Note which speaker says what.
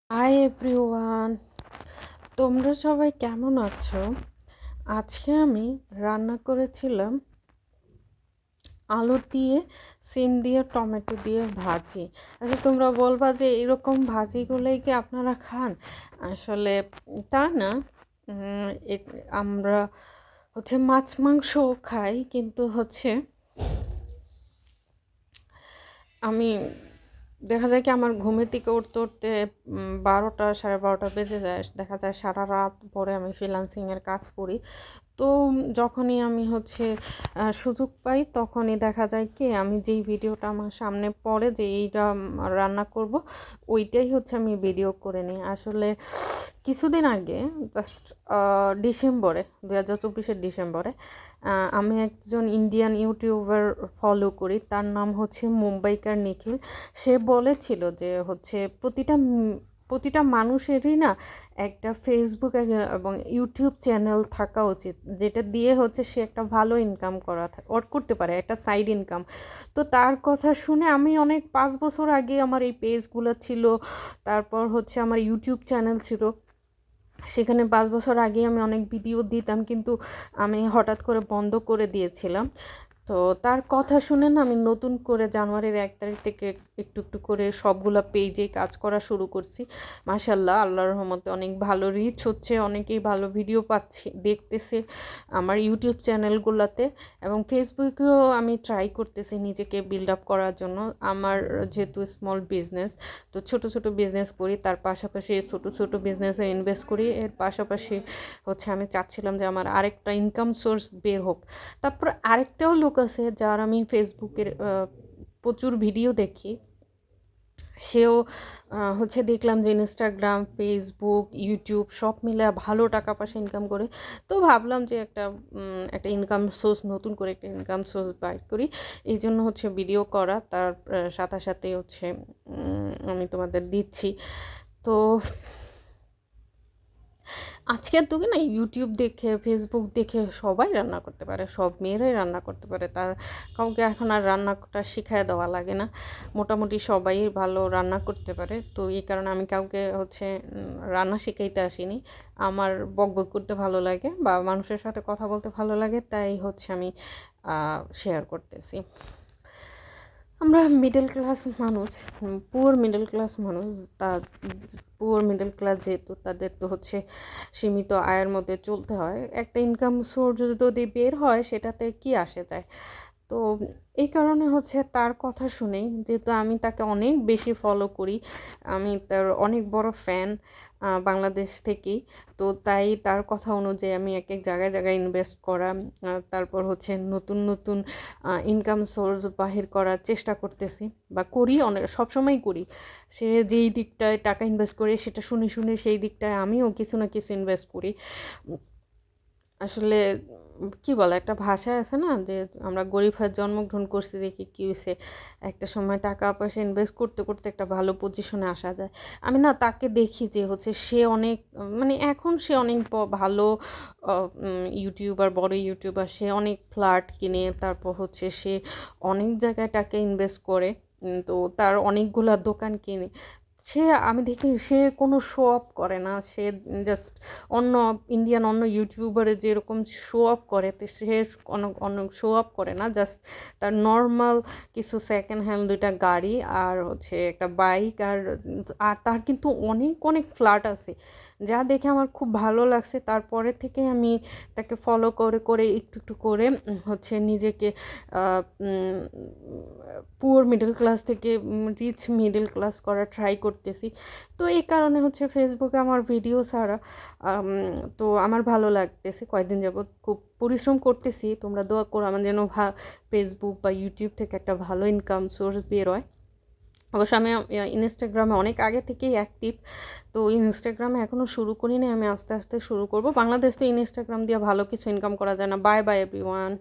Speaker 1: Hi everyone, তোমরা সবাই কেমন আছো? আজকে আমি রান্না করেছিলাম আলু দিয়ে, সিম দিয়ে, টমেটো দিয়ে ভাজি। আচ্ছা, তোমরা বলবা যে এরকম ভাজিগুলোই কি আপনারা খান? আসলে তা না। আমরা মাছ মাংসও খাই, কিন্তু আমি দেখা যায় কি আমার ঘুমের থেকে উঠতে উঠতে 12টা 12:30 বেজে যায়। দেখা যায় সারা রাত পরে আমি ফ্রিল্যান্সিংয়ের কাজ করি। তো যখনই আমি সুযোগ পাই, তখনই দেখা যায় কি আমি যেই ভিডিওটা আমার সামনে পড়ে যে এইটা রান্না করব, ওইটাই আমি ভিডিও করে নিই। আসলে কিছুদিন আগে জাস্ট ডিসেম্বরে 2024-এর ডিসেম্বরে আমি একজন ইন্ডিয়ান ইউটিউবার ফলো করি, তার নাম মুম্বাইকার নিখিল। সে বলেছিল যে প্রতিটা মানুষেরই না একটা ফেসবুক এবং ইউটিউব চ্যানেল থাকা উচিত, যেটা দিয়ে সে একটা ভালো ইনকাম করতে পারে, একটা সাইড ইনকাম। তো তার কথা শুনে আমি 5 বছর আগে আমার এই পেজগুলো ছিল, তারপর আমার ইউটিউব চ্যানেল ছিল, সেখানে 5 বছর আগে আমি অনেক ভিডিও দিতাম, কিন্তু আমি হঠাৎ করে বন্ধ করে দিয়েছিলাম। তো তার কথা শুনে না আমি নতুন করে জানুয়ারির 1 তারিখ থেকে একটু একটু করে সবগুলা পেজে কাজ করা শুরু করছি। মাশাল্লাহ, আল্লাহর রহমতে অনেক ভালো রিচ হচ্ছে, অনেকেই ভালো ভিডিও দেখতেছে আমার ইউটিউব চ্যানেলগুলোতে, এবং ফেসবুকেও আমি ট্রাই করতেছি নিজেকে বিল্ড আপ করার জন্য। আমার যেহেতু স্মল বিজনেস, তো ছোট ছোট বিজনেস করি, তার পাশাপাশি ছোট ছোট বিজনেসে ইনভেস্ট করি, এর পাশাপাশি আমি চাচ্ছিলাম যে আমার আরেকটা ইনকাম সোর্স বের হোক। তারপর আরেকটাও লোক আছে যার আমি ফেসবুকের প্রচুর ভিডিও দেখি, সেও দেখলাম যে ইনস্টাগ্রাম, ফেসবুক, ইউটিউব সব মিলে ভালো টাকা পয়সা ইনকাম করে। তো ভাবলাম যে একটা ইনকাম সোর্স, নতুন করে একটা ইনকাম সোর্স বাইর করি। এই জন্য ভিডিও করা, তার সাথে সাথে আমি তোমাদের দিচ্ছি। তো আজকের যুগে না ইউটিউব দেখে, ফেসবুক দেখে সবাই রান্না করতে পারে, সব মেয়েরাই রান্না করতে পারে। তার কাউকে এখন আর রান্নাটা শিখায় দেওয়া লাগে না, মোটামুটি সবাই ভালো রান্না করতে পারে। তো এই কারণে আমি কাউকে রান্না শিখাইতে আসিনি। আমার বকবক করতে ভালো লাগে বা মানুষের সাথে কথা বলতে ভালো লাগে, তাই আমি শেয়ার করতেছি। আমরা মিডল ক্লাস মানুষ, পুয়ার মিডল ক্লাস মানুষ, তা পুয়ার মিডল ক্লাস যেহেতু, তাদের তো সীমিত আয়ের মধ্যে চলতে হয়। একটা ইনকাম সোর্স যদি বের হয়, সেটাতে কি আসে যায়। তো এই কারণে তার কথা শুনেই, যেহেতু আমি তাকে অনেক বেশি ফলো করি, আমি তার অনেক বড় ফ্যান বাংলাদেশ থেকেই, তো তাই তার কথা অনুযায়ী আমি এক এক জায়গায় জায়গায় ইনভেস্ট করা, তারপর নতুন নতুন ইনকাম সোর্স বাহির করার চেষ্টা করতেছি, বা করি, অনেক সবসময়ই করি। সে যেই দিকটায় টাকা ইনভেস্ট করে, সেটা শুনে শুনে সেই দিকটায় আমিও কিছু না কিছু ইনভেস্ট করি। আসলে কি বলে, একটা ভাষায় আছে না যে আমরা গরিব হয়ে জন্মগ্রহণ করছি দেখি কি হয়েছে, একটা সময় টাকা পয়সা ইনভেস্ট করতে করতে একটা ভালো পজিশনে আসা যায়। আমি না তাকে দেখি যে সে অনেক, মানে এখন সে অনেক ভালো ইউটিউবার, বড় ইউটিউবার, সে অনেক ফ্ল্যাট কিনে, তারপর সে অনেক জায়গায় টাকা ইনভেস্ট করে, তো তার অনেকগুলা দোকান কিনে। আমি দেখি সে কোনো শো অফ করে না, সে জাস্ট অন্য ইউটিউবারে যেরকম শো অফ করে, তো সে অনেক শো অফ করে না, জাস্ট তার নর্মাল কিছু সেকেন্ড হ্যান্ড 2টা গাড়ি আর একটা বাইক, আর আর তার কিন্তু অনেক অনেক ফ্ল্যাট আছে, যা দেখে আমার খুব ভালো লাগছে। তারপরে থেকে আমি তাকে ফলো করে করে একটু একটু করে নিজেকে পুয়ার মিডল ক্লাস থেকে রিচ মিডল ক্লাস করা ট্রাই করতেছি। তো এই কারণে ফেসবুকে আমার ভিডিও ছাড়া, তো আমার ভালো লাগতেছে, কয়েকদিন যাবত খুব পরিশ্রম করতেছি। তোমরা দোয়া করো আমার যেন ফেসবুক বা ইউটিউব থেকে একটা ভালো ইনকাম সোর্স বের হয়। অবশ্য আমি ইনস্টাগ্রামে অনেক আগে থেকেই অ্যাক্টিভ, তো ইনস্টাগ্রামে এখনও শুরু করিনি, আমি আস্তে আস্তে শুরু করব। বাংলাদেশ তো ইনস্টাগ্রাম দিয়ে ভালো কিছু ইনকাম করা যায় না। Bye bye everyone.